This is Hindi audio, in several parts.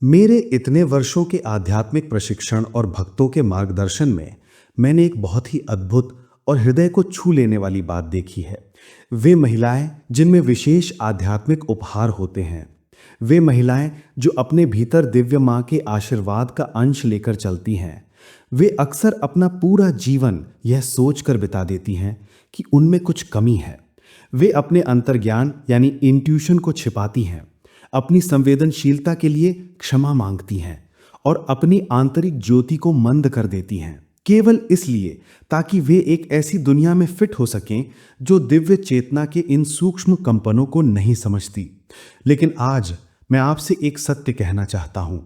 मेरे इतने वर्षों के आध्यात्मिक प्रशिक्षण और भक्तों के मार्गदर्शन में मैंने एक बहुत ही अद्भुत और हृदय को छू लेने वाली बात देखी है। वे महिलाएं जिनमें विशेष आध्यात्मिक उपहार होते हैं, वे महिलाएं जो अपने भीतर दिव्य मां के आशीर्वाद का अंश लेकर चलती हैं, वे अक्सर अपना पूरा जीवन यह सोचकर बिता देती हैं कि उनमें कुछ कमी है। वे अपने अंतर्ज्ञान यानी इंट्यूशन को छिपाती हैं, अपनी संवेदनशीलता के लिए क्षमा मांगती हैं और अपनी आंतरिक ज्योति को मंद कर देती हैं, केवल इसलिए ताकि वे एक ऐसी दुनिया में फिट हो सकें जो दिव्य चेतना के इन सूक्ष्म कंपनों को नहीं समझती। लेकिन आज मैं आपसे एक सत्य कहना चाहता हूं।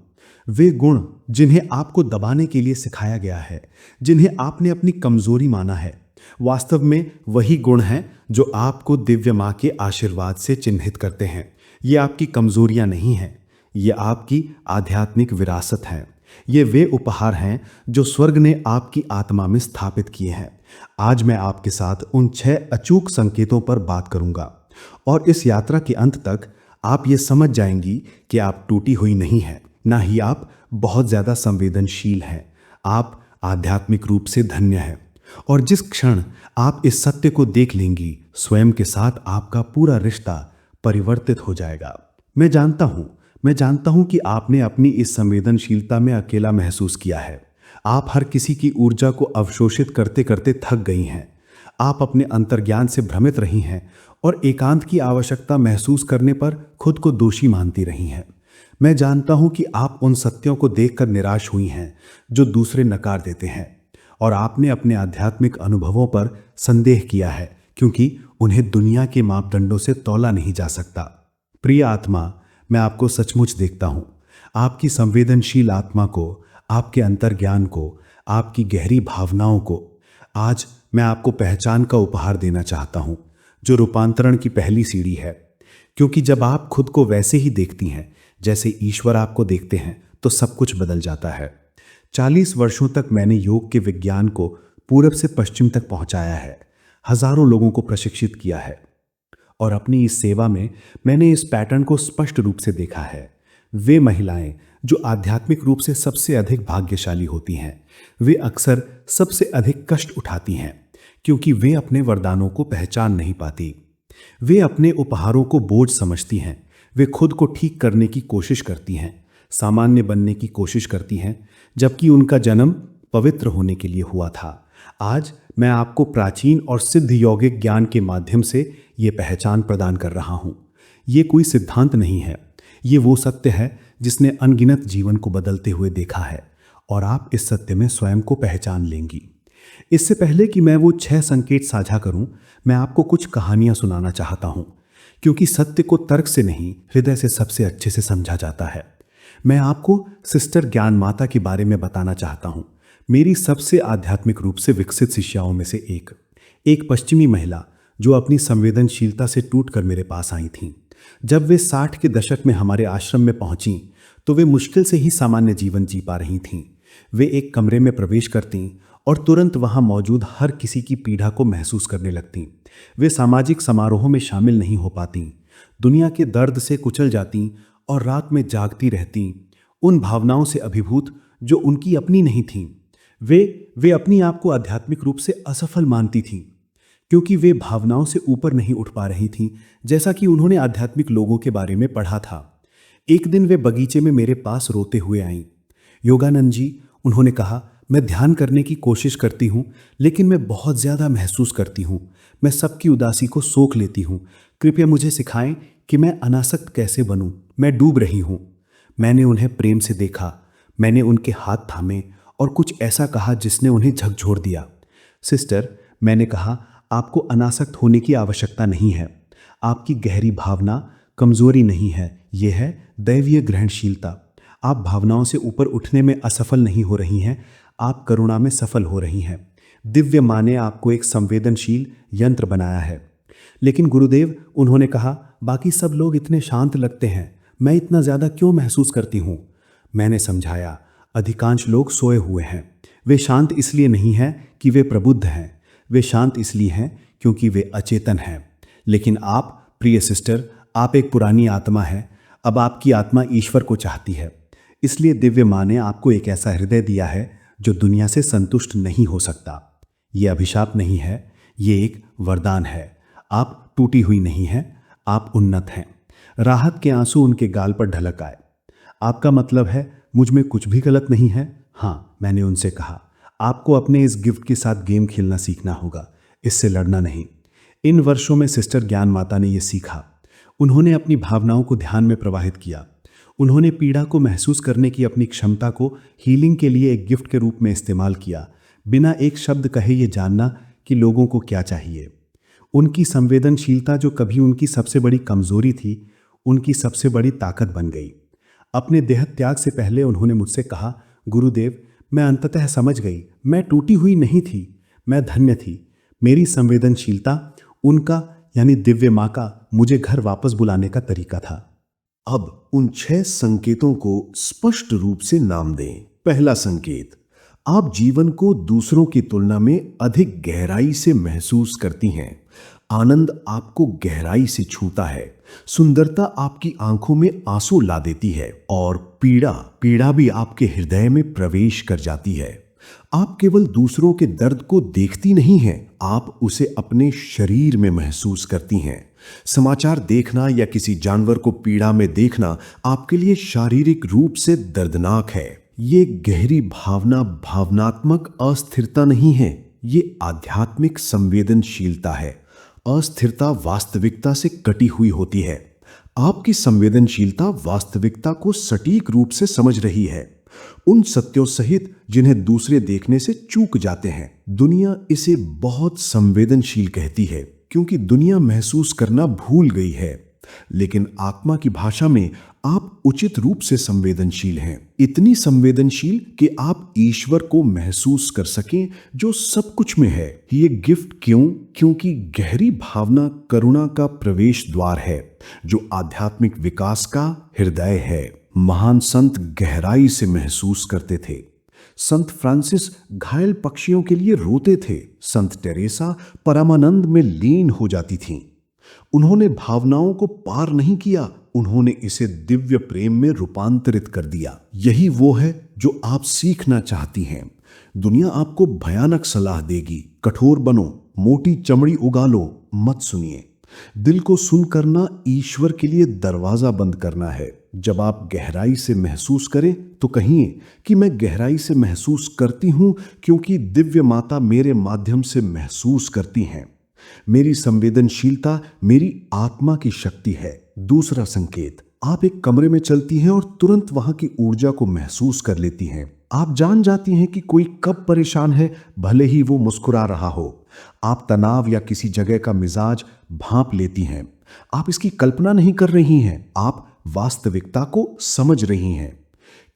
वे गुण जिन्हें आपको दबाने के लिए सिखाया गया है, जिन्हें आपने अपनी कमजोरी माना है, वास्तव में वही गुण हैं जो आपको दिव्य मां के आशीर्वाद से चिन्हित करते हैं। ये आपकी कमजोरियां नहीं हैं, ये आपकी आध्यात्मिक विरासत है। ये वे उपहार हैं जो स्वर्ग ने आपकी आत्मा में स्थापित किए हैं। आज मैं आपके साथ उन 6 अचूक संकेतों पर बात करूंगा और इस यात्रा के अंत तक आप ये समझ जाएंगी कि आप टूटी हुई नहीं हैं, ना ही आप बहुत ज्यादा संवेदनशील हैं। आप आध्यात्मिक रूप से धन्य हैं और जिस क्षण आप इस सत्य को देख लेंगी, स्वयं के साथ आपका पूरा रिश्ता परिवर्तित हो जाएगा। मैं जानता हूं कि आपने अपनी इस संवेदनशीलता में अकेला महसूस किया है। आप हर किसी की ऊर्जा को अवशोषित करते करते थक गई हैं। आप अपने अंतर्ज्ञान से भ्रमित रही हैं और एकांत की आवश्यकता महसूस करने पर खुद को दोषी मानती रही हैं। मैं जानता हूं कि आप उन सत्यों को देखकर निराश हुई हैं जो दूसरे नकार देते हैं, और आपने अपने आध्यात्मिक अनुभवों पर संदेह किया है क्योंकि उन्हें दुनिया के मापदंडों से तौला नहीं जा सकता। प्रिय आत्मा, मैं आपको सचमुच देखता हूं। आपकी संवेदनशील आत्मा को, आपके अंतर्ज्ञान को, आपकी गहरी भावनाओं को आज मैं आपको पहचान का उपहार देना चाहता हूं, जो रूपांतरण की पहली सीढ़ी है। क्योंकि जब आप खुद को वैसे ही देखती हैं जैसे ईश्वर आपको देखते हैं, तो सब कुछ बदल जाता है। 40 वर्षों तक मैंने योग के विज्ञान को पूरब से पश्चिम तक पहुंचाया है, हजारों लोगों को प्रशिक्षित किया है, और अपनी इस सेवा में मैंने इस पैटर्न को स्पष्ट रूप से देखा है। वे महिलाएं जो आध्यात्मिक रूप से सबसे अधिक भाग्यशाली होती हैं, वे अक्सर सबसे अधिक कष्ट उठाती हैं क्योंकि वे अपने वरदानों को पहचान नहीं पाती। वे अपने उपहारों को बोझ समझती हैं। वे खुद को ठीक करने की कोशिश करती हैं, सामान्य बनने की कोशिश करती हैं, जबकि उनका जन्म पवित्र होने के लिए हुआ था। आज मैं आपको प्राचीन और सिद्ध यौगिक ज्ञान के माध्यम से ये पहचान प्रदान कर रहा हूँ। ये कोई सिद्धांत नहीं है, ये वो सत्य है जिसने अनगिनत जीवन को बदलते हुए देखा है, और आप इस सत्य में स्वयं को पहचान लेंगी। इससे पहले कि मैं वो 6 संकेत साझा करूं, मैं आपको कुछ कहानियां सुनाना चाहता हूं, क्योंकि सत्य को तर्क से नहीं, हृदय से सबसे अच्छे से समझा जाता है। मैं आपको सिस्टर ज्ञान माता के बारे में बताना चाहता हूं, मेरी सबसे आध्यात्मिक रूप से विकसित शिष्याओं में से एक पश्चिमी महिला जो अपनी संवेदनशीलता से टूटकर मेरे पास आई थीं। जब वे 60 के दशक में हमारे आश्रम में पहुंची तो वे मुश्किल से ही सामान्य जीवन जी पा रही थीं। वे एक कमरे में प्रवेश करतीं और तुरंत वहां मौजूद हर किसी की पीड़ा को महसूस करने लगतीं। वे सामाजिक समारोहों में शामिल नहीं हो पातीं, दुनिया के दर्द से कुचल जातीं और रात में जागती रहतीं, उन भावनाओं से अभिभूत जो उनकी अपनी नहीं थीं। वे अपनी आप को आध्यात्मिक रूप से असफल मानती थीं क्योंकि वे भावनाओं से ऊपर नहीं उठ पा रही थीं, जैसा कि उन्होंने आध्यात्मिक लोगों के बारे में पढ़ा था। एक दिन वे बगीचे में मेरे पास रोते हुए आईं। योगानंद जी, उन्होंने कहा, मैं ध्यान करने की कोशिश करती हूँ, लेकिन मैं बहुत ज़्यादा महसूस करती हूँ। मैं सबकी उदासी को सोख लेती हूँ। कृपया मुझे सिखाएं कि मैं अनासक्त कैसे बनूं। मैं डूब रही हूँ। मैंने उन्हें प्रेम से देखा। मैंने उनके हाथ थामे और कुछ ऐसा कहा जिसने उन्हें झकझोर दिया। सिस्टर, मैंने कहा, आपको अनासक्त होने की आवश्यकता नहीं है। आपकी गहरी भावना कमजोरी नहीं है, यह है दैवीय ग्रहणशीलता। आप भावनाओं से ऊपर उठने में असफल नहीं हो रही हैं, आप करुणा में सफल हो रही हैं। दिव्य मां ने आपको एक संवेदनशील यंत्र बनाया है। लेकिन गुरुदेव, उन्होंने कहा, बाकी सब लोग इतने शांत लगते हैं, मैं इतना ज्यादा क्यों महसूस करती हूँ? मैंने समझाया, अधिकांश लोग सोए हुए हैं। वे शांत इसलिए नहीं हैं कि वे प्रबुद्ध हैं, वे शांत इसलिए हैं क्योंकि वे अचेतन हैं। लेकिन आप, प्रिय सिस्टर, आप एक पुरानी आत्मा है। अब आपकी आत्मा ईश्वर को चाहती है। इसलिए दिव्य माँ ने आपको एक ऐसा हृदय दिया है जो दुनिया से संतुष्ट नहीं हो सकता। ये अभिशाप नहीं है, ये एक वरदान है। आप टूटी हुई नहीं हैं, आप उन्नत हैं। राहत के आंसू उनके गाल पर ढलक आए। आपका मतलब है मुझ में कुछ भी गलत नहीं है? हाँ, मैंने उनसे कहा, आपको अपने इस गिफ्ट के साथ गेम खेलना सीखना होगा, इससे लड़ना नहीं। इन वर्षों में सिस्टर ज्ञान माता ने यह सीखा। उन्होंने अपनी भावनाओं को ध्यान में प्रवाहित किया। उन्होंने पीड़ा को महसूस करने की अपनी क्षमता को हीलिंग के लिए एक गिफ्ट के रूप में इस्तेमाल किया, बिना एक शब्द कहे ये जानना कि लोगों को क्या चाहिए। उनकी संवेदनशीलता, जो कभी उनकी सबसे बड़ी कमजोरी थी, उनकी सबसे बड़ी ताकत बन गई। अपने देह त्याग से पहले उन्होंने मुझसे कहा, गुरुदेव, मैं अंततः समझ गई, मैं टूटी हुई नहीं थी, मैं धन्य थी। मेरी संवेदनशीलता उनका यानी दिव्य माँ का मुझे घर वापस बुलाने का तरीका था। अब उन 6 संकेतों को स्पष्ट रूप से नाम दें। पहला संकेत, आप जीवन को दूसरों की तुलना में अधिक गहराई से महसूस करती हैं। आनंद आपको गहराई से छूता है, सुंदरता आपकी आंखों में आंसू ला देती है और पीड़ा भी आपके हृदय में प्रवेश कर जाती है। आप केवल दूसरों के दर्द को देखती नहीं हैं, आप उसे अपने शरीर में महसूस करती हैं। समाचार देखना या किसी जानवर को पीड़ा में देखना आपके लिए शारीरिक रूप से दर्दनाक है। ये गहरी भावना भावनात्मक अस्थिरता नहीं है, ये आध्यात्मिक संवेदनशीलता है। अस्थिरता वास्तविकता से कटी हुई होती है। आपकी संवेदनशीलता वास्तविकता को सटीक रूप से समझ रही है, उन सत्यों सहित जिन्हें दूसरे देखने से चूक जाते हैं। दुनिया इसे बहुत संवेदनशील कहती है क्योंकि दुनिया महसूस करना भूल गई है, लेकिन आत्मा की भाषा में आप उचित रूप से संवेदनशील हैं, इतनी संवेदनशील कि आप ईश्वर को महसूस कर सकें जो सब कुछ में है। ये गिफ्ट क्यों? क्योंकि गहरी भावना करुणा का प्रवेश द्वार है, जो आध्यात्मिक विकास का हृदय है। महान संत गहराई से महसूस करते थे। संत फ्रांसिस घायल पक्षियों के लिए रोते थे। संत टेरेसा परमानंद में लीन हो जाती थीं। उन्होंने भावनाओं को पार नहीं किया, उन्होंने इसे दिव्य प्रेम में रूपांतरित कर दिया। यही वो है जो आप सीखना चाहती हैं। दुनिया आपको भयानक सलाह देगी, कठोर बनो, मोटी चमड़ी उगा लो, मत सुनिए। दिल को सुनकर ना ईश्वर के लिए दरवाजा बंद करना है। जब आप गहराई से महसूस करें तो कहिए कि मैं गहराई से महसूस करती हूं क्योंकि दिव्य माता मेरे माध्यम से महसूस करती हैं। मेरी संवेदनशीलता मेरी आत्मा की शक्ति है। दूसरा संकेत, आप एक कमरे में चलती हैं और तुरंत वहां की ऊर्जा को महसूस कर लेती हैं। आप जान जाती हैं कि कोई कब परेशान है, भले ही वो मुस्कुरा रहा हो। आप तनाव या किसी जगह का मिजाज भांप लेती हैं। आप इसकी कल्पना नहीं कर रही हैं, आप वास्तविकता को समझ रही हैं।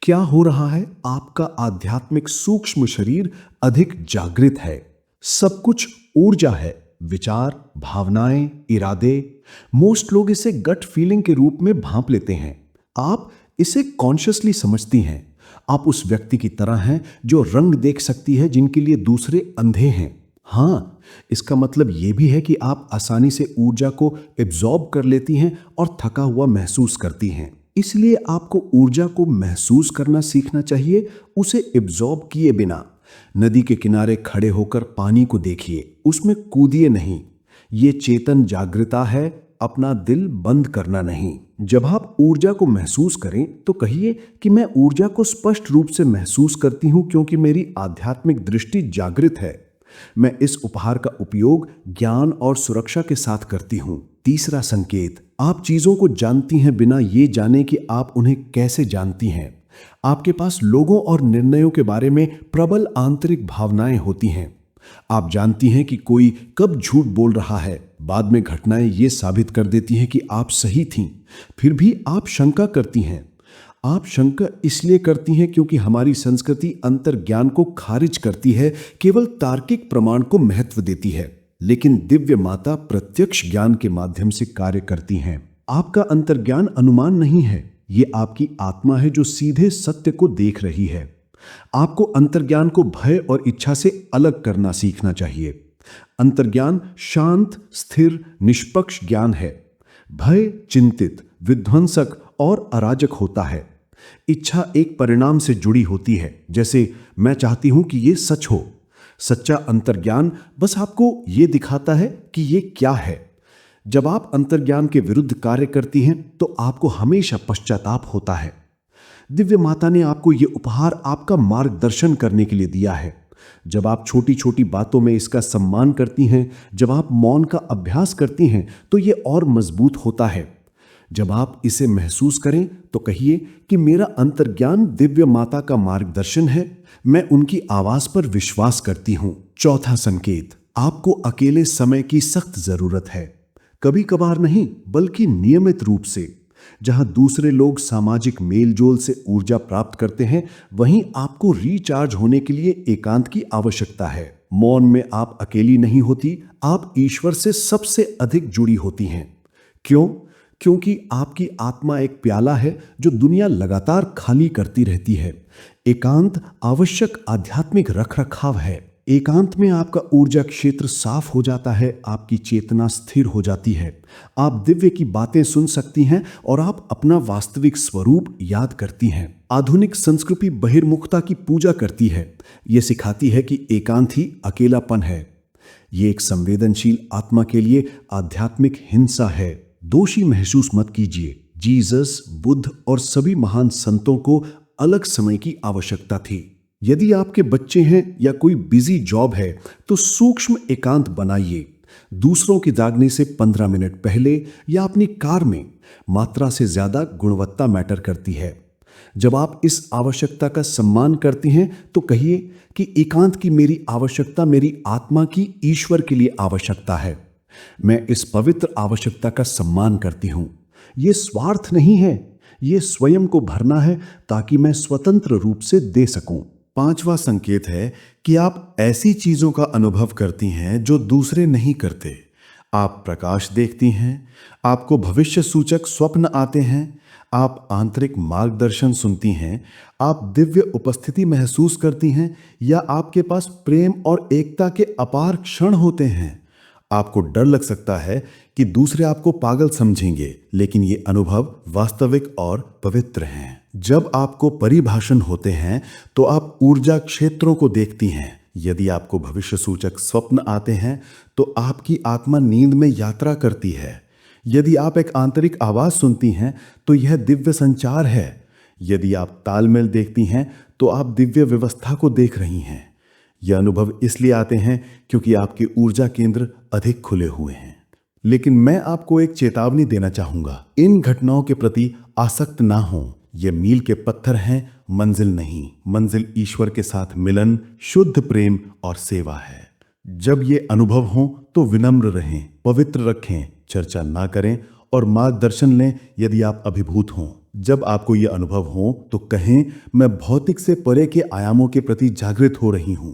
क्या हो रहा है? आपका आध्यात्मिक सूक्ष्म शरीर अधिक जागृत है। सब कुछ ऊर्जा है, विचार, भावनाएं, इरादे। मोस्ट लोग इसे गट फीलिंग के रूप में भांप लेते हैं। आप इसे कॉन्शियसली समझती हैं। आप उस व्यक्ति की तरह हैं जो रंग देख सकती है जिनके लिए दूसरे अंधे हैं। हाँ, इसका मतलब यह भी है कि आप आसानी से ऊर्जा को एब्जॉर्ब कर लेती हैं और थका हुआ महसूस करती हैं। इसलिए आपको ऊर्जा को महसूस करना सीखना चाहिए, उसे एब्जॉर्ब किए बिना। नदी के किनारे खड़े होकर पानी को देखिए, उसमें कूदिए नहीं। ये चेतन जागृता है, अपना दिल बंद करना नहीं। जब आप ऊर्जा को महसूस करें तो कहिए कि मैं ऊर्जा को स्पष्ट रूप से महसूस करती हूं क्योंकि मेरी आध्यात्मिक दृष्टि जागृत है। मैं इस उपहार का उपयोग ज्ञान और सुरक्षा के साथ करती हूं। तीसरा संकेत, आप चीजों को जानती हैं बिना ये जाने कि आप उन्हें कैसे जानती हैं। आपके पास लोगों और निर्णयों के बारे में प्रबल आंतरिक भावनाएं होती हैं। आप जानती हैं कि कोई कब झूठ बोल रहा है। बाद में घटनाएं ये साबित कर देती हैं कि आप सही थीं। फिर भी आप शंका करती हैं। आप शंका इसलिए करती हैं क्योंकि हमारी संस्कृति अंतर्ज्ञान को खारिज करती है, केवल तार्किक प्रमाण को महत्व देती है। लेकिन दिव्य माता प्रत्यक्ष ज्ञान के माध्यम से कार्य करती हैं। आपका अंतर्ज्ञान अनुमान नहीं है, ये आपकी आत्मा है जो सीधे सत्य को देख रही है। आपको अंतर्ज्ञान को भय और इच्छा से अलग करना सीखना चाहिए। अंतर्ज्ञान शांत, स्थिर, निष्पक्ष ज्ञान है। भय चिंतित, विध्वंसक और अराजक होता है। इच्छा एक परिणाम से जुड़ी होती है, जैसे मैं चाहती हूं कि ये सच हो। सच्चा अंतर्ज्ञान बस आपको ये दिखाता है कि ये क्या है। जब आप अंतर्ज्ञान के विरुद्ध कार्य करती हैं तो आपको हमेशा पश्चाताप होता है। दिव्य माता ने आपको ये उपहार आपका मार्गदर्शन करने के लिए दिया है। जब आप छोटी छोटी बातों में इसका सम्मान करती हैं, जब आप मौन का अभ्यास करती हैं, तो ये और मजबूत होता है। जब आप इसे महसूस करें तो कहिए कि मेरा अंतर्ज्ञान दिव्य माता का मार्गदर्शन है, मैं उनकी आवाज पर विश्वास करती हूं। चौथा संकेत, आपको अकेले समय की सख्त जरूरत है। कभी कभार नहीं, बल्कि नियमित रूप से। जहां दूसरे लोग सामाजिक मेलजोल से ऊर्जा प्राप्त करते हैं, वहीं आपको रिचार्ज होने के लिए एकांत की आवश्यकता है। मौन में आप अकेली नहीं होती, आप ईश्वर से सबसे अधिक जुड़ी होती हैं। क्यों? क्योंकि आपकी आत्मा एक प्याला है जो दुनिया लगातार खाली करती रहती है। एकांत आवश्यक आध्यात्मिक रखरखाव है। एकांत में आपका ऊर्जा क्षेत्र साफ हो जाता है, आपकी चेतना स्थिर हो जाती है, आप दिव्य की बातें सुन सकती हैं और आप अपना वास्तविक स्वरूप याद करती हैं। आधुनिक संस्कृति बहिर्मुखता की पूजा करती है। यह सिखाती है कि एकांत ही अकेलापन है। ये एक संवेदनशील आत्मा के लिए आध्यात्मिक हिंसा है। दोषी महसूस मत कीजिए। जीसस, बुद्ध और सभी महान संतों को अलग समय की आवश्यकता थी। यदि आपके बच्चे हैं या कोई बिजी जॉब है तो सूक्ष्म एकांत बनाइए। दूसरों के जागने से 15 मिनट पहले या अपनी कार में। मात्रा से ज्यादा गुणवत्ता मैटर करती है। जब आप इस आवश्यकता का सम्मान करती हैं तो कहिए कि एकांत की मेरी आवश्यकता मेरी आत्मा की ईश्वर के लिए आवश्यकता है। मैं इस पवित्र आवश्यकता का सम्मान करती हूं। यह स्वार्थ नहीं है, यह स्वयं को भरना है ताकि मैं स्वतंत्र रूप से दे सकूं। पांचवा संकेत है कि आप ऐसी चीजों का अनुभव करती हैं जो दूसरे नहीं करते। आप प्रकाश देखती हैं, आपको भविष्य सूचक स्वप्न आते हैं, आप आंतरिक मार्गदर्शन सुनती हैं, आप दिव्य उपस्थिति महसूस करती हैं या आपके पास प्रेम और एकता के अपार क्षण होते हैं। आपको डर लग सकता है कि दूसरे आपको पागल समझेंगे, लेकिन ये अनुभव वास्तविक और पवित्र हैं। जब आपको परिभाषण होते हैं तो आप ऊर्जा क्षेत्रों को देखती हैं। यदि आपको भविष्य सूचक स्वप्न आते हैं तो आपकी आत्मा नींद में यात्रा करती है। यदि आप एक आंतरिक आवाज सुनती हैं तो यह दिव्य संचार है। यदि आप तालमेल देखती हैं तो आप दिव्य व्यवस्था को देख रही हैं। यह अनुभव इसलिए आते हैं क्योंकि आपके ऊर्जा केंद्र अधिक खुले हुए हैं। लेकिन मैं आपको एक चेतावनी देना चाहूंगा, इन घटनाओं के प्रति आसक्त ना हो। ये मील के पत्थर हैं, मंजिल नहीं। मंजिल ईश्वर के साथ मिलन, शुद्ध प्रेम और सेवा है। जब ये अनुभव हो तो विनम्र रहें, पवित्र रखें, चर्चा ना करें और मार्गदर्शन लें यदि आप अभिभूत हों। जब आपको ये अनुभव हो तो कहें, मैं भौतिक से परे के आयामों के प्रति जागृत हो रही हूं।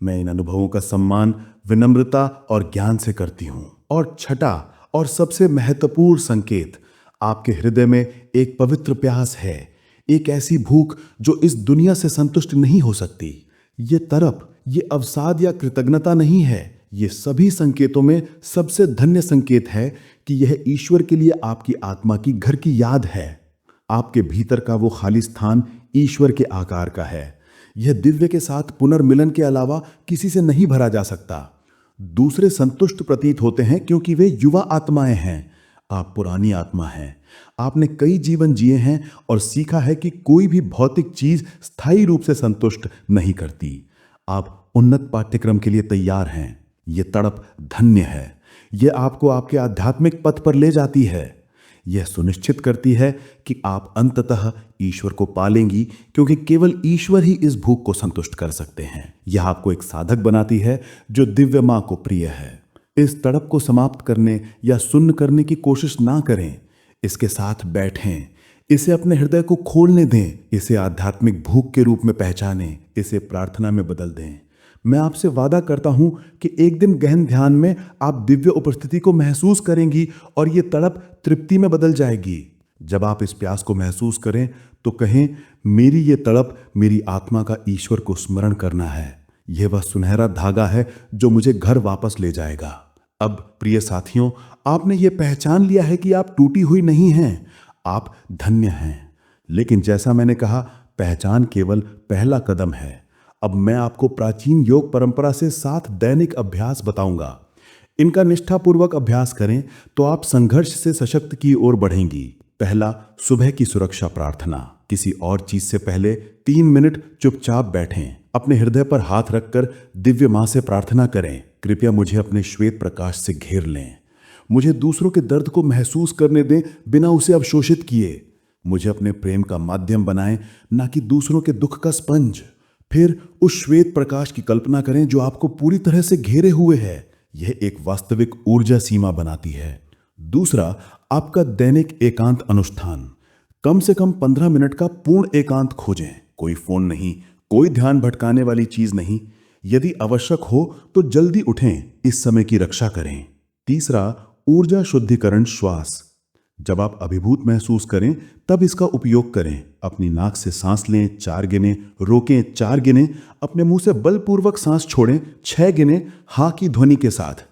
मैं इन अनुभवों का सम्मान विनम्रता और ज्ञान से करती हूं। और छठा और सबसे महत्वपूर्ण संकेत, आपके हृदय में एक पवित्र प्यास है, एक ऐसी भूख जो इस दुनिया से संतुष्ट नहीं हो सकती। ये तड़प, ये अवसाद या कृतज्ञता नहीं है। ये सभी संकेतों में सबसे धन्य संकेत है कि यह ईश्वर के लिए आपकी आत्मा की घर की याद है। आपके भीतर का वो खाली स्थान ईश्वर के आकार का है। यह दिव्य के साथ पुनर्मिलन के अलावा किसी से नहीं भरा जा सकता। दूसरे संतुष्ट प्रतीत होते हैं क्योंकि वे युवा आत्माएं हैं। आप पुरानी आत्मा हैं। आपने कई जीवन जिए हैं और सीखा है कि कोई भी भौतिक चीज स्थायी रूप से संतुष्ट नहीं करती। आप उन्नत पाठ्यक्रम के लिए तैयार हैं। यह तड़प धन्य है। यह आपको आपके आध्यात्मिक पथ पर ले जाती है। यह सुनिश्चित करती है कि आप अंततः ईश्वर को पालेंगी, क्योंकि केवल ईश्वर ही इस भूख को संतुष्ट कर सकते हैं। यह आपको एक साधक बनाती है जो दिव्य मां को प्रिय है। इस तड़प को समाप्त करने या शून्य करने की कोशिश ना करें। इसके साथ बैठें, इसे अपने हृदय को खोलने दें, इसे आध्यात्मिक भूख के रूप में पहचानें, इसे प्रार्थना में बदल दें। मैं आपसे वादा करता हूं कि एक दिन गहन ध्यान में आप दिव्य उपस्थिति को महसूस करेंगी और ये तड़प तृप्ति में बदल जाएगी। जब आप इस प्यास को महसूस करें तो कहें, मेरी ये तड़प मेरी आत्मा का ईश्वर को स्मरण करना है। यह वह सुनहरा धागा है जो मुझे घर वापस ले जाएगा। अब प्रिय साथियों, आपने ये पहचान लिया है कि आप टूटी हुई नहीं हैं, आप धन्य हैं। लेकिन जैसा मैंने कहा, पहचान केवल पहला कदम है। अब मैं आपको प्राचीन योग परंपरा से 7 दैनिक अभ्यास बताऊंगा। इनका निष्ठापूर्वक अभ्यास करें तो आप संघर्ष से सशक्त की ओर बढ़ेंगी। पहला, सुबह की सुरक्षा प्रार्थना। किसी और चीज से पहले 3 मिनट चुपचाप बैठें। अपने हृदय पर हाथ रखकर दिव्य मां से प्रार्थना करें, कृपया मुझे अपने श्वेत प्रकाश से घेर लें। मुझे दूसरों के दर्द को महसूस करने दें बिना उसे अवशोषित किए। मुझे अपने प्रेम का माध्यम बनाएं, ना कि दूसरों के दुख का स्पंज। फिर उस श्वेत प्रकाश की कल्पना करें जो आपको पूरी तरह से घेरे हुए है। यह एक वास्तविक ऊर्जा सीमा बनाती है। दूसरा, आपका दैनिक एकांत अनुष्ठान। कम से कम 15 मिनट का पूर्ण एकांत खोजें। कोई फोन नहीं, कोई ध्यान भटकाने वाली चीज नहीं। यदि आवश्यक हो तो जल्दी उठें, इस समय की रक्षा करें। तीसरा, ऊर्जा शुद्धिकरण श्वास। जब आप अभिभूत महसूस करें तब इसका उपयोग करें। अपनी नाक से सांस लें, 4 गिने, रोकें, 4 गिने, अपने मुंह से बलपूर्वक सांस छोड़ें, 6 गिने, हाँ की ध्वनि के साथ।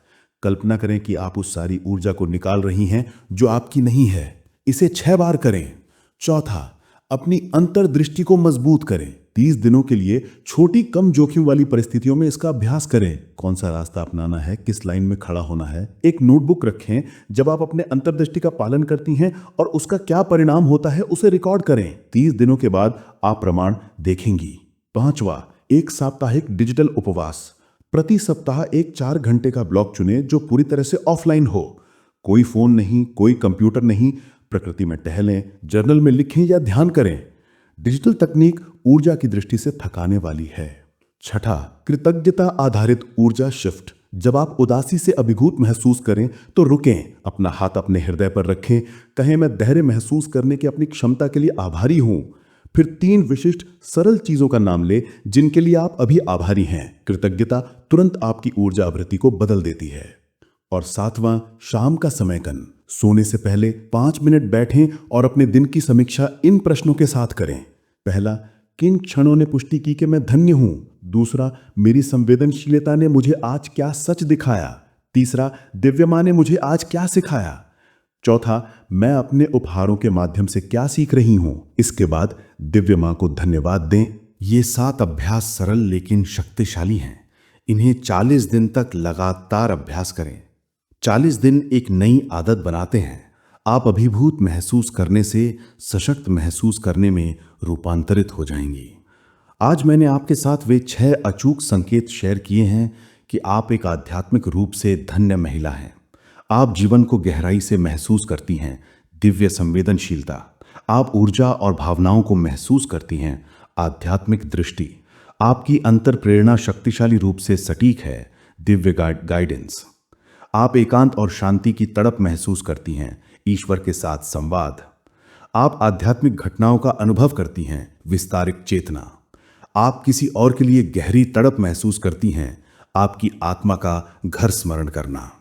कल्पना करें कि आप उस सारी ऊर्जा को निकाल रही हैं जो आपकी नहीं है। इसे 6 बार करें। चौथा, अपनी अंतर्दृष्टि को मजबूत करें। 30 दिनों के लिए छोटी कम जोखिम वाली परिस्थितियों में इसका अभ्यास करें। कौन सा रास्ता अपनाना है, किस लाइन में खड़ा होना है। एक नोटबुक रखें। जब आप अपने अंतर्दृष्टि का पालन करती हैं और उसका क्या परिणाम होता है उसे रिकॉर्ड करें। 30 दिनों के बाद आप प्रमाण देखेंगी। पांचवा, एक साप्ताहिक डिजिटल उपवास। प्रति सप्ताह एक 4 घंटे का ब्लॉक चुनें जो पूरी तरह से ऑफलाइन हो। कोई फोन नहीं, कोई कंप्यूटर नहीं। प्रकृति में टहलें, जर्नल में लिखें या ध्यान करें। डिजिटल तकनीक ऊर्जा की दृष्टि से थकाने वाली है। छठा, कृतज्ञता आधारित ऊर्जा शिफ्ट। जब आप उदासी से अभिभूत महसूस करें तो रुकें, अपना हाथ अपने हृदय पर रखें, कहें मैं धैर्य महसूस करने की अपनी क्षमता के लिए आभारी हूं। फिर 3 विशिष्ट सरल चीजों का नाम ले जिनके लिए आप अभी आभारी हैं। कृतज्ञता तुरंत आपकी ऊर्जा आवृत्ति को बदल देती है। और 7वां, शाम का समयकन। सोने से पहले 5 मिनट बैठें और अपने दिन की समीक्षा इन प्रश्नों के साथ करें। पहला, किन क्षणों ने पुष्टि की कि मैं धन्य हूं। दूसरा, मेरी संवेदनशीलता ने मुझे आज क्या सच दिखाया। तीसरा, दिव्य मां ने मुझे आज क्या सिखाया। चौथा, मैं अपने उपहारों के माध्यम से क्या सीख रही हूं। इसके बाद दिव्य मां को धन्यवाद दें। ये 7 अभ्यास सरल लेकिन शक्तिशाली हैं। इन्हें 40 दिन तक लगातार अभ्यास करें। 40 दिन एक नई आदत बनाते हैं। आप अभिभूत महसूस करने से सशक्त महसूस करने में रूपांतरित हो जाएंगी। आज मैंने आपके साथ वे 6 अचूक संकेत शेयर किए हैं कि आप एक आध्यात्मिक रूप से धन्य महिला हैं। आप जीवन को गहराई से महसूस करती हैं, दिव्य संवेदनशीलता। आप ऊर्जा और भावनाओं को महसूस करती हैं, आध्यात्मिक दृष्टि। आपकी अंतर प्रेरणा शक्तिशाली रूप से सटीक है, दिव्य गाइडेंस। आप एकांत और शांति की तड़प महसूस करती हैं, ईश्वर के साथ संवाद। आप आध्यात्मिक घटनाओं का अनुभव करती हैं, विस्तारित चेतना। आप किसी और के लिए गहरी तड़प महसूस करती हैं, आपकी आत्मा का घर स्मरण करना।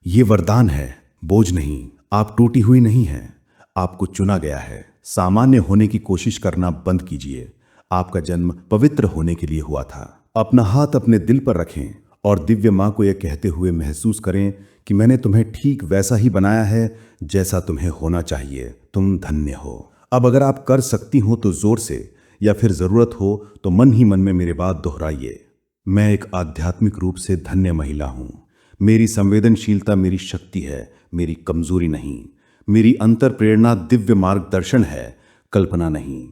ये वरदान है, बोझ नहीं। आप टूटी हुई नहीं हैं, आपको चुना गया है। सामान्य होने की कोशिश करना बंद कीजिए। आपका जन्म पवित्र होने के लिए हुआ था। अपना हाथ अपने दिल पर रखें और दिव्य मां को यह कहते हुए महसूस करें कि मैंने तुम्हें ठीक वैसा ही बनाया है जैसा तुम्हें होना चाहिए। तुम धन्य हो। अब अगर आप कर सकती हो तो जोर से, या फिर जरूरत हो तो मन ही मन में मेरी बात दोहराइए। मैं एक आध्यात्मिक रूप से धन्य महिला हूं। मेरी संवेदनशीलता मेरी शक्ति है, मेरी कमजोरी नहीं। मेरी अंतर प्रेरणा दिव्य मार्गदर्शन है, कल्पना नहीं।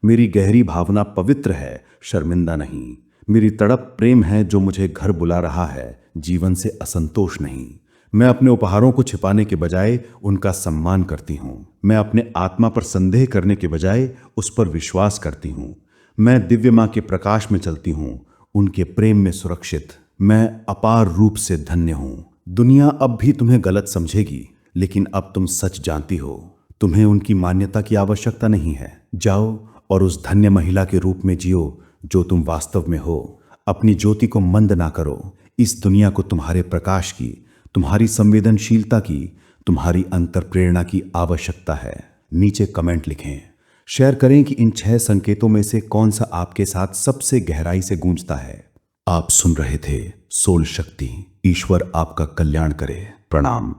मेरी गहरी भावना पवित्र है, शर्मिंदा नहीं। मेरी तड़प प्रेम है जो मुझे घर बुला रहा है, जीवन से असंतोष नहीं। मैं अपने उपहारों को छिपाने के बजाय उनका सम्मान करती हूँ। मैं अपने आत्मा पर संदेह करने के बजाय उस पर विश्वास करती हूँ। मैं दिव्य मां के प्रकाश में चलती हूँ, उनके प्रेम में सुरक्षित। मैं अपार रूप से धन्य हूँ। दुनिया अब भी तुम्हें गलत समझेगी, लेकिन अब तुम सच जानती हो। तुम्हें उनकी मान्यता की आवश्यकता नहीं है। जाओ और उस धन्य महिला के रूप में जियो जो तुम वास्तव में हो। अपनी ज्योति को मंद ना करो। इस दुनिया को तुम्हारे प्रकाश की, तुम्हारी संवेदनशीलता की, तुम्हारी अंतर प्रेरणा की आवश्यकता है। नीचे कमेंट लिखें, शेयर करें कि इन 6 संकेतों में से कौन सा आपके साथ सबसे गहराई से गूंजता है। आप सुन रहे थे सोल शक्ति। ईश्वर आपका कल्याण करे। प्रणाम।